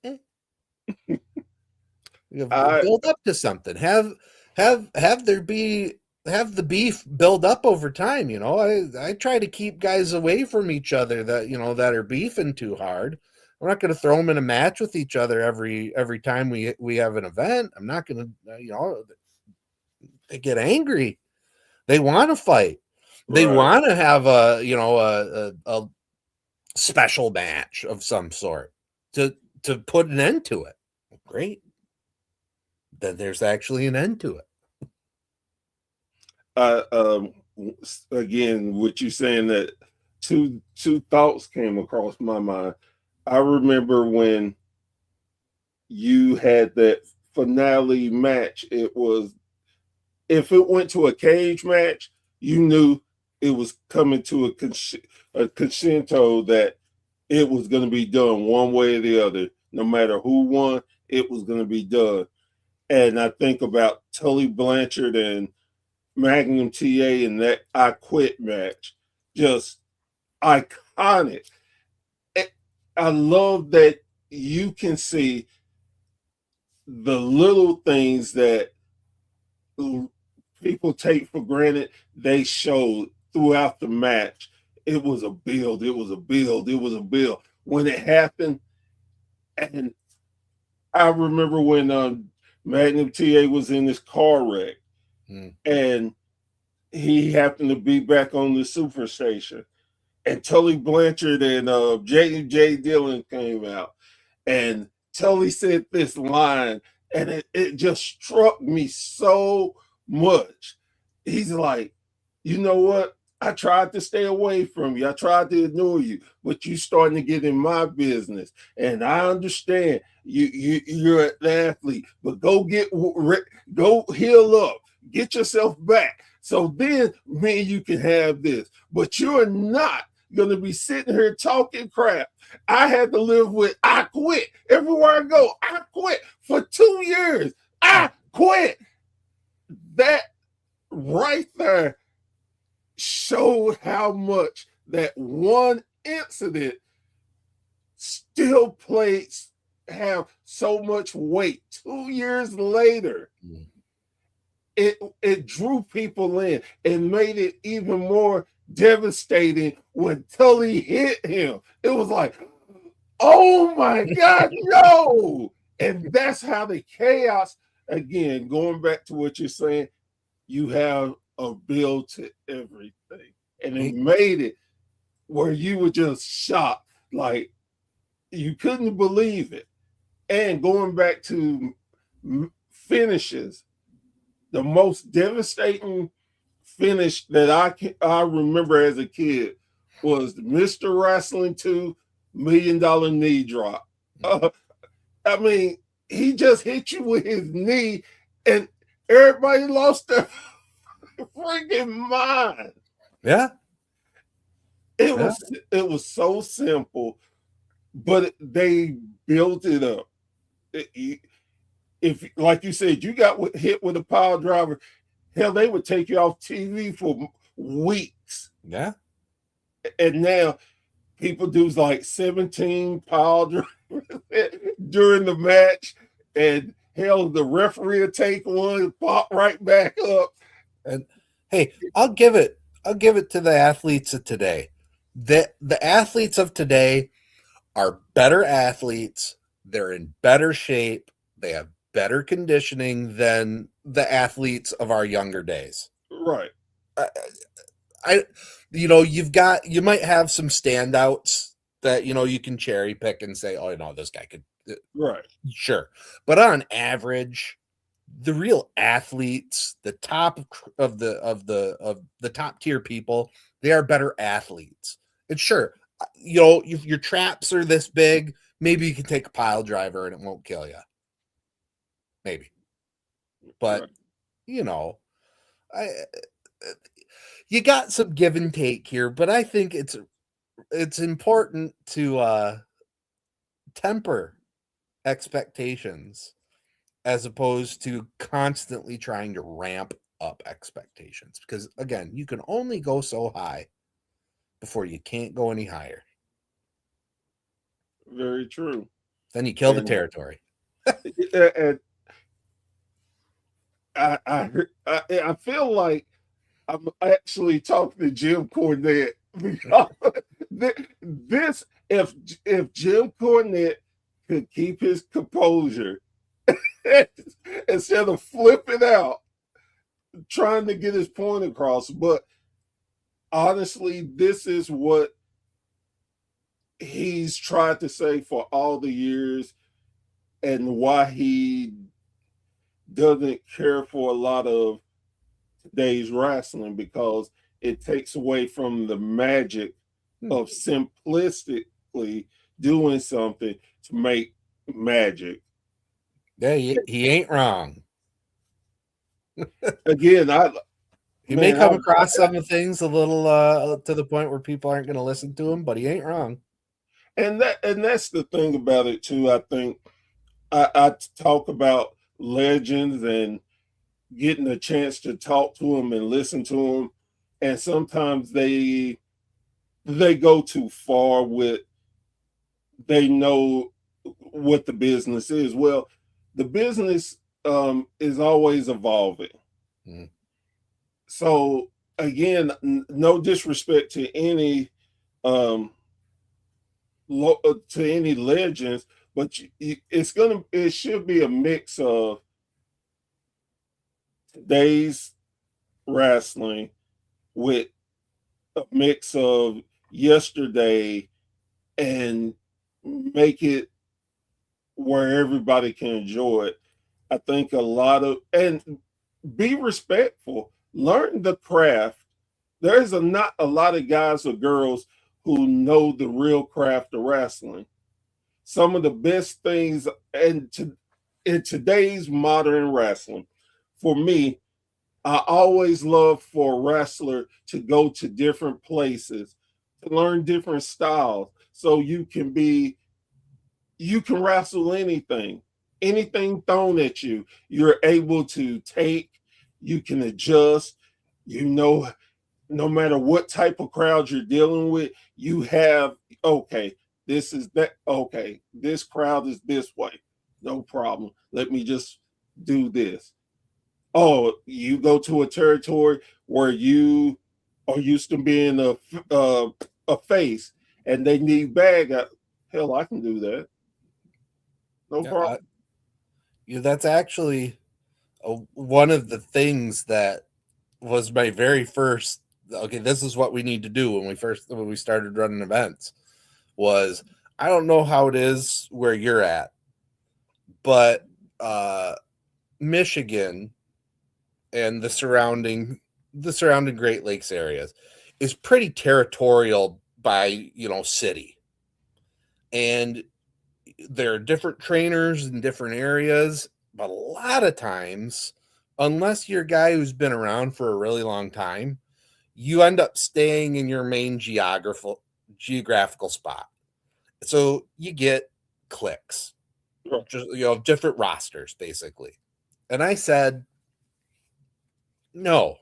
build up to something. Have the beef build up over time. I try to keep guys away from each other that are beefing too hard. We're not going to throw them in a match with each other every time we have an event. I'm not going to, they get angry. They want to fight. They want to have a special match of some sort to put an end to it. Great. Then there's actually an end to it. again, what you saying, that two thoughts came across my mind. I remember when you had that finale match. It was, if it went to a cage match, you knew it was coming to a crescendo, that it was going to be done one way or the other. No matter who won, it was going to be done. And I think about Tully Blanchard and Magnum TA in that I Quit match. Just iconic. I love that you can see the little things that people take for granted. They showed throughout the match. It was a build. It was a build. It was a build. When it happened, and I remember when Magnum TA was in this car wreck, and he happened to be back on the superstation, and Tully Blanchard and J. Dillon came out, and Tully said this line, and it just struck me so much. He's like, you know what? I tried to stay away from you. I tried to ignore you, but you starting to get in my business. And I understand you're an athlete, but go heal up, get yourself back. So then me and you can have this. But you're not gonna be sitting here talking crap. I had to live with I quit everywhere I go. I quit for 2 years. I quit. That right there showed how much that one incident still have so much weight 2 years later. It drew people in and made it even more devastating when Tully hit him. It was like, oh my God, no! And that's how the chaos, again, going back to what you're saying, you have a build to everything. And it made it where you were just shocked, like you couldn't believe it. And going back to finishes, the most devastating finish that I remember as a kid was Mr. Wrestling 2 $1 Million Knee Drop. I mean, he just hit you with his knee, and everybody lost their freaking mind. Yeah. It was so simple, but they built it up. If, like you said, you got hit with a pile driver, hell, they would take you off TV for weeks. Yeah. And now people do like 17 pile drivers during the match, and hell, the referee will take one, pop right back up. And hey, I'll give it to the athletes of today. The athletes of today are better athletes. They're in better shape. They have better conditioning than the athletes of our younger days. Right. You might have some standouts that, you can cherry pick and say, oh, no, this guy could. Right. Sure. But on average, the real athletes, the top of the top tier people, they are better athletes. And sure, if your traps are this big, maybe you can take a pile driver and it won't kill you. Maybe. But, right. You got some give and take here, but I think it's important to temper expectations as opposed to constantly trying to ramp up expectations. Because, again, you can only go so high before you can't go any higher. Very true. Then you kill the territory. And I feel like I'm actually talking to Jim Cornette, because this, if Jim Cornette could keep his composure instead of flipping out, trying to get his point across. But honestly, this is what he's tried to say for all the years, and why he doesn't care for a lot of today's wrestling, because it takes away from the magic Hmm. of simplistically doing something to make magic. Yeah, he ain't wrong. Again, He may man, come across some of things a little to the point where people aren't going to listen to him, but he ain't wrong. that's the thing about it too. I think I talk about legends and getting a chance to talk to them and listen to them, and sometimes they go too far with they know what the business is. Well, the business is always evolving. Mm. So again, no disrespect to any um, to any legends, but it should be a mix of today's wrestling with a mix of yesterday and make it where everybody can enjoy it. I think a lot of and be respectful, learn the craft. There's not a lot of guys or girls who know the real craft of wrestling. Some of the best things in today's modern wrestling, for me, I always love for a wrestler to go to different places, to learn different styles, so you can wrestle anything thrown at you. You're able to take, you can adjust, you know, no matter what type of crowd you're dealing with, you have, okay, this is that, okay, this crowd is this way. No problem. Let me just do this. Oh, you go to a territory where you are used to being a face and they need bag. Hell, I can do that. No Yeah, problem. that's actually one of the things that was my very first. Okay, this is what we need to do when we started running events. Was I don't know how it is where you're at, but Michigan and the surrounding Great Lakes areas is pretty territorial by city, and there are different trainers in different areas, but a lot of times, unless you're a guy who's been around for a really long time, you end up staying in your main geographical spot. So you get clicks, just different rosters basically. And I said, no,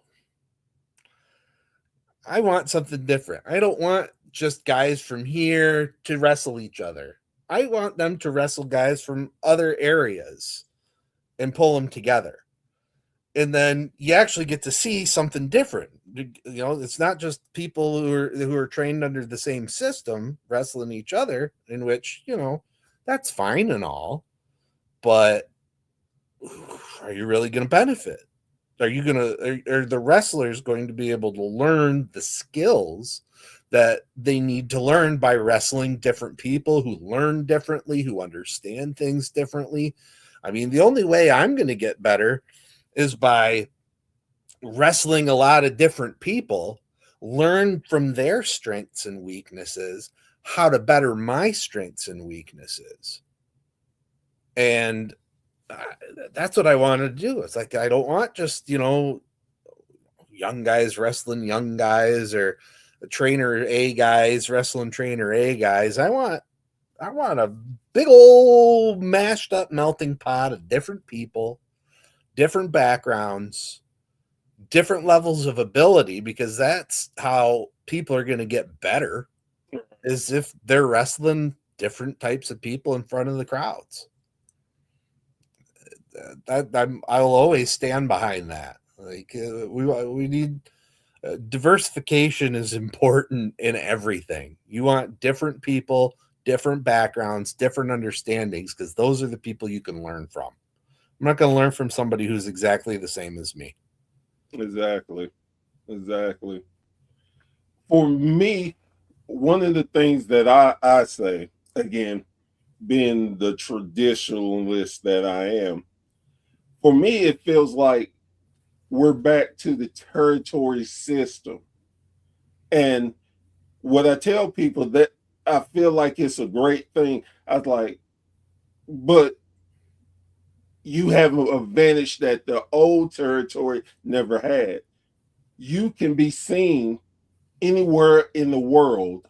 I want something different. I don't want just guys from here to wrestle each other. I want them to wrestle guys from other areas and pull them together. And then you actually get to see something different. It's not just people who are trained under the same system wrestling each other, in which, that's fine and all, but are you really going to benefit? Are the wrestlers going to be able to learn the skills that they need to learn by wrestling different people who learn differently, who understand things differently? I mean, the only way I'm going to get better is by wrestling a lot of different people, learn from their strengths and weaknesses, how to better my strengths and weaknesses. And that's what I want to do. It's like, I don't want just, young guys wrestling young guys, or trainer A guys wrestling trainer A guys. I want a big old mashed up melting pot of different people, different backgrounds, different levels of ability, because that's how people are going to get better, is if they're wrestling different types of people in front of the crowds. I'll always stand behind that. Like we need diversification is important in everything. You want different people, different backgrounds, different understandings, because those are the people you can learn from. I'm not going to learn from somebody who's exactly the same as me. Exactly. For me, one of the things that I say, again, being the traditionalist that I am, for me, it feels like we're back to the territory system. And what I tell people that I feel like it's a great thing, I was like, but you have an advantage that the old territory never had. You can be seen anywhere in the world.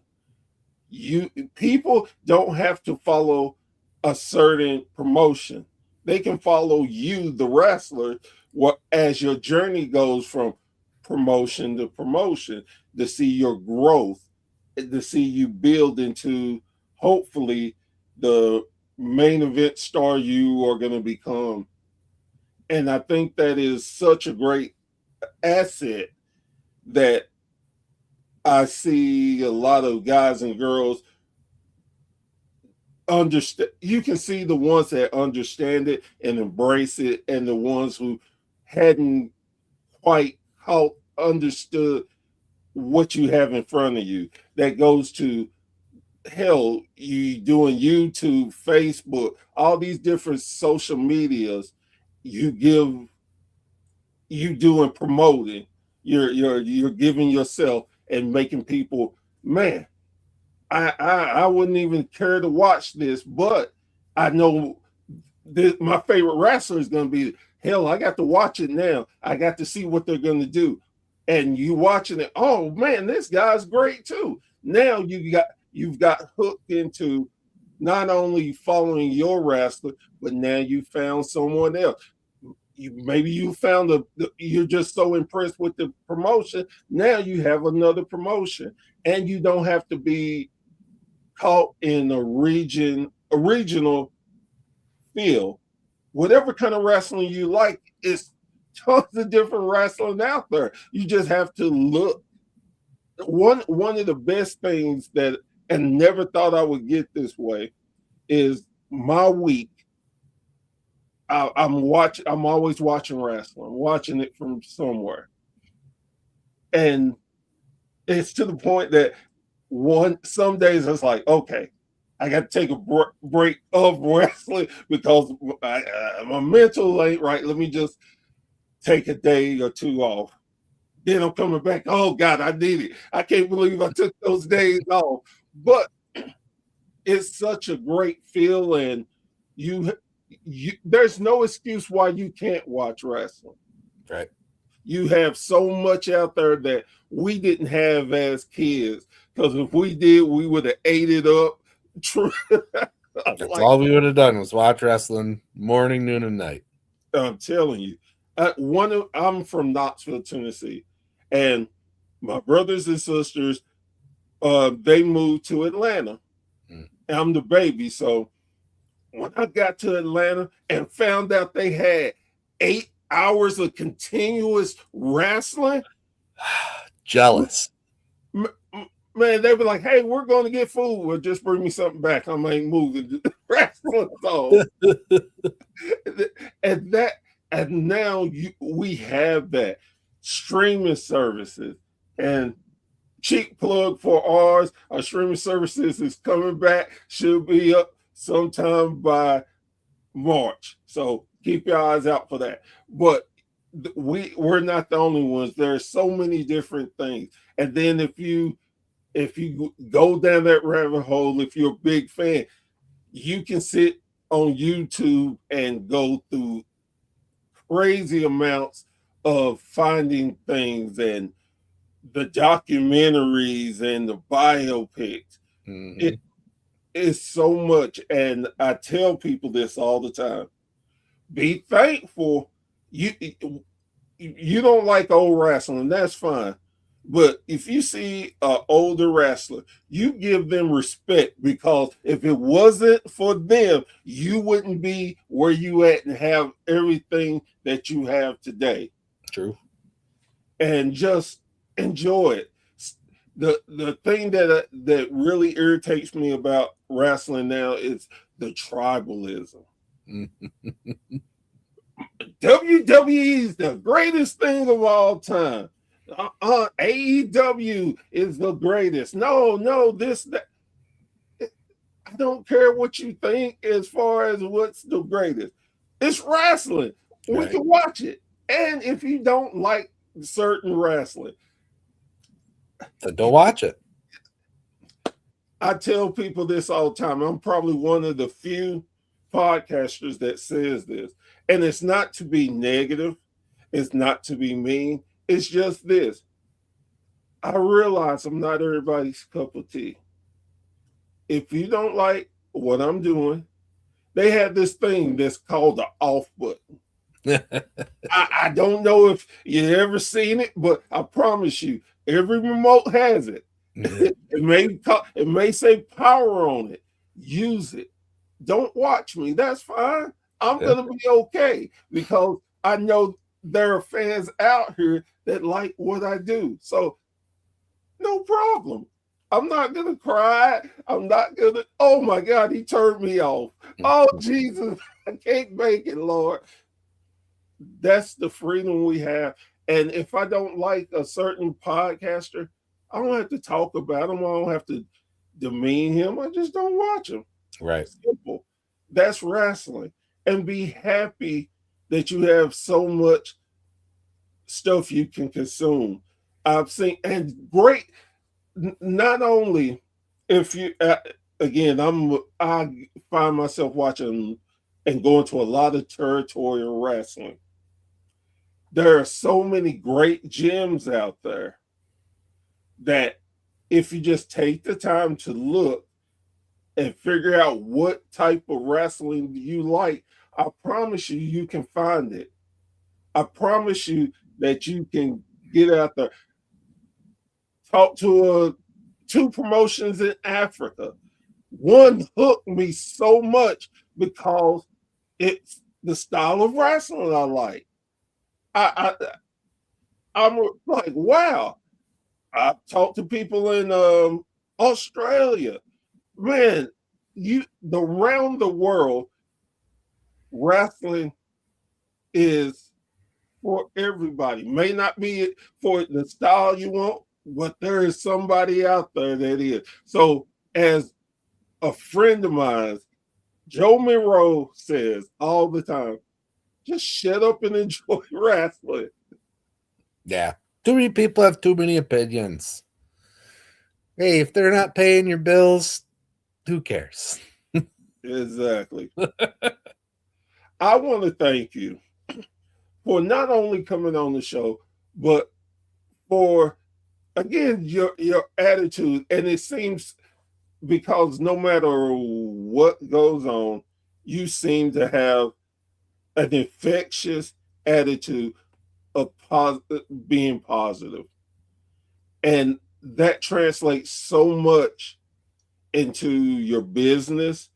You people don't have to follow a certain promotion. They can follow you, the wrestler, what as your journey goes from promotion to promotion to see your growth, to see you build into hopefully the main event star you are going to become. And I think that is such a great asset that I see a lot of guys and girls understand. You can see the ones that understand it and embrace it, and the ones who hadn't quite how understood what you have in front of you. That goes to hell, you doing YouTube, Facebook, all these different social medias. You doing promoting. You're giving yourself and making people, man, I wouldn't even care to watch this, but I know this, my favorite wrestler is going to be, hell, I got to watch it now. I got to see what they're going to do. And you watching it, oh man, this guy's great too. Now you've got hooked into not only following your wrestler, but now you found someone else. Maybe you found you're just so impressed with the promotion. Now you have another promotion, and you don't have to be caught in a regional field. Whatever kind of wrestling you like, it's tons of different wrestling out there. You just have to look. One of the best things that, and never thought I would get this way, is my week. I'm always watching wrestling. I'm watching it from somewhere, and it's to the point that some days it's like, okay, I got to take a break of wrestling because my mental ain't right. Let me just take a day or two off. Then I'm coming back. Oh God, I need it. I can't believe I took those days off. But it's such a great feel, and you there's no excuse why you can't watch wrestling. Right. You have so much out there that we didn't have as kids. Because if we did, we would have ate it up. That's all we would have done was watch wrestling morning, noon, and night. I'm telling you. I'm from Knoxville, Tennessee, and my brothers and sisters, they moved to Atlanta. I'm the baby, so when I got to Atlanta and found out they had 8 hours of continuous wrestling, jealous. Man, they were like, "Hey, we're going to get food. Well, just bring me something back. I ain't moving." Wrestling song. And now we have that streaming services, and cheap plug for ours. Our streaming services is coming back. Should be up sometime by March. So keep your eyes out for that. But we're not the only ones. There's so many different things. And then if you go down that rabbit hole, if you're a big fan, you can sit on YouTube and go through crazy amounts of finding things and the documentaries and the biopics. Mm-hmm. It's so much. And I tell people this all the time. Be thankful. You don't like old wrestling, that's fine. But if you see an older wrestler, you give them respect, because if it wasn't for them, you wouldn't be where you at and have everything that you have today. True. And just enjoy it. The thing that really irritates me about wrestling now is the tribalism. WWE is the greatest thing of all time. AEW is the greatest. No, that. I don't care what you think as far as what's the greatest. It's wrestling. We can watch it. And if you don't like certain wrestling, Then don't watch it. I tell people this all the time. I'm probably one of the few podcasters that says this. And it's not to be negative, it's not to be mean. It's just this. I realize I'm not everybody's cup of tea. If you don't like what I'm doing, they have this thing that's called the off button. I don't know if you ever seen it, but I promise you, every remote has it. It may say power on it. Use it. Don't watch me. That's fine. I'm gonna be okay because I know there are fans out here that like what I do. So no problem. I'm not gonna cry. I'm not gonna, oh my God, he turned me off. Oh Jesus, I can't make it, Lord. That's the freedom we have. And if I don't like a certain podcaster, I don't have to talk about him. I don't have to demean him. I just don't watch him. Right. Simple. That's wrestling. And be happy that you have so much stuff you can consume. I've seen, and great, not only if you, again, I find myself watching and going to a lot of territorial wrestling. There are so many great gems out there that if you just take the time to look and figure out what type of wrestling you like, I promise you can find it. I promise you that you can get out there. Talk to two promotions in Africa. One hooked me so much because it's the style of wrestling I like. I'm like, wow. I've talked to people in Australia. Man, around the world, wrestling is for everybody. May not be for the style you want, but there is somebody out there that is. So, as a friend of mine, Joe Monroe says all the time, just shut up and enjoy wrestling. Yeah. Too many people have too many opinions. Hey, if they're not paying your bills, who cares? Exactly. I want to thank you for not only coming on the show, but for, again, your attitude. And it seems, because no matter what goes on, you seem to have an infectious attitude of being positive. And that translates so much into your business,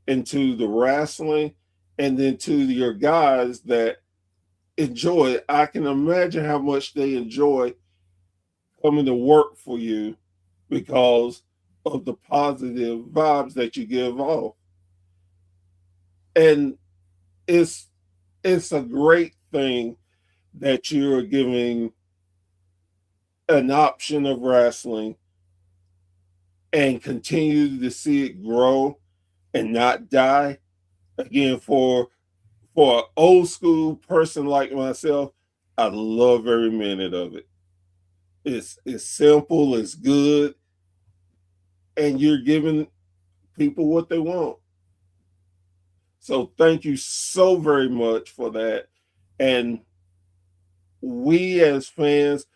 into the wrestling, and then to your guys that enjoy it. I can imagine how much they enjoy coming to work for you because of the positive vibes that you give off. And it's a great thing that you're giving an option of wrestling and continue to see it grow and not die. Again, for an old school person like myself, I love every minute of it. It's simple, it's good, and you're giving people what they want. So thank you so very much for that. And we as fans,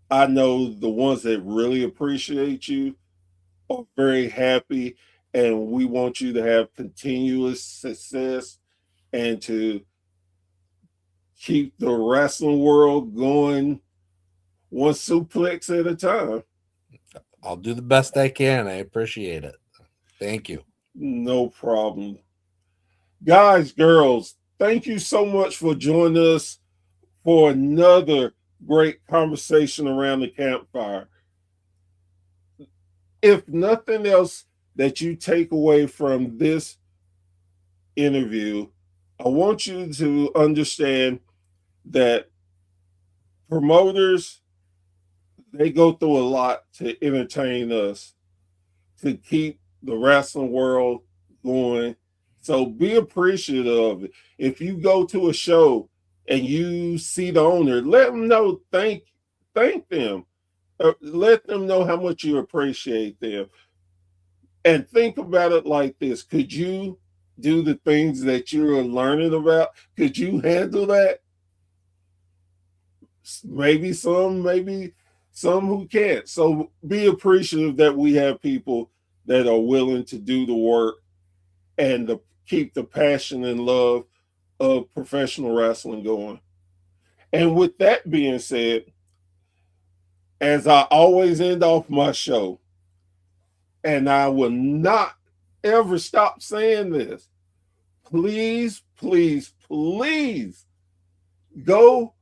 I know the ones that really appreciate you are very happy, and we want you to have continuous success and to keep the wrestling world going one suplex at a time. I'll do the best I can. I appreciate it. Thank you. No problem. Guys, girls, thank you so much for joining us for another great conversation around the campfire. If nothing else that you take away from this interview, I want you to understand that promoters, they go through a lot to entertain us, to keep the wrestling world going. So be appreciative of it. If you go to a show and you see the owner, let them know, thank them. Let them know how much you appreciate them. And think about it like this. Could you do the things that you're learning about? Could you handle that? Maybe some who can't. So be appreciative that we have people that are willing to do the work and to keep the passion and love of professional wrestling going. And with that being said, as I always end off my show, and I will not ever stop saying this, please, please, please go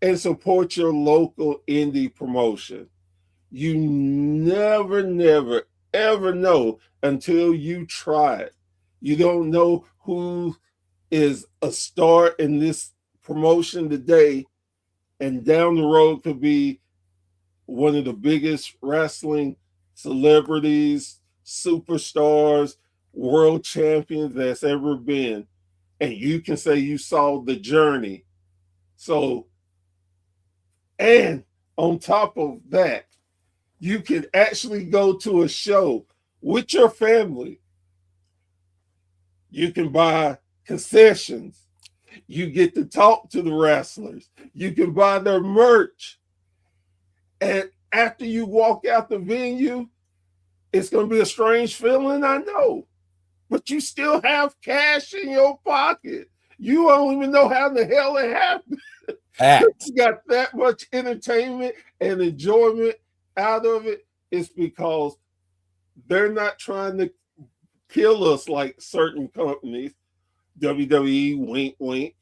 and support your local indie promotion. You never, never, ever know until you try it. You don't know who is a star in this promotion today, and down the road could be one of the biggest wrestling celebrities, superstars, world champions that's ever been. And you can say you saw the journey. So, and on top of that, you can actually go to a show with your family. You can buy concessions. You get to talk to the wrestlers. You can buy their merch. And after you walk out the venue, it's going to be a strange feeling, I know. But you still have cash in your pocket. You don't even know how the hell it happened. You got that much entertainment and enjoyment out of it. It's because they're not trying to kill us like certain companies. WWE, wink, wink.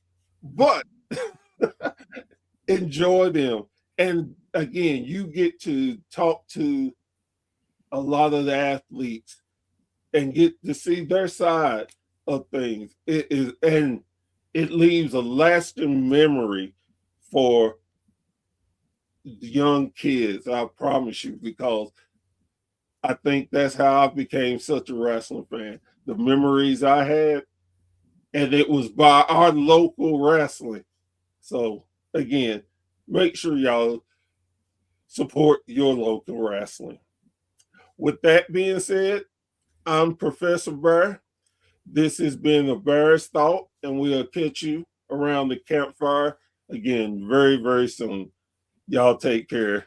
But enjoy them. And again, you get to talk to a lot of the athletes and get to see their side of things. And it leaves a lasting memory for young kids, I promise you, because I think that's how I became such a wrestling fan. The memories I had, and it was by our local wrestling. So again, make sure y'all support your local wrestling. With that being said, I'm Professor Bear. This has been a Bear's Thought, and we'll catch you around the campfire again very, very soon. Y'all take care.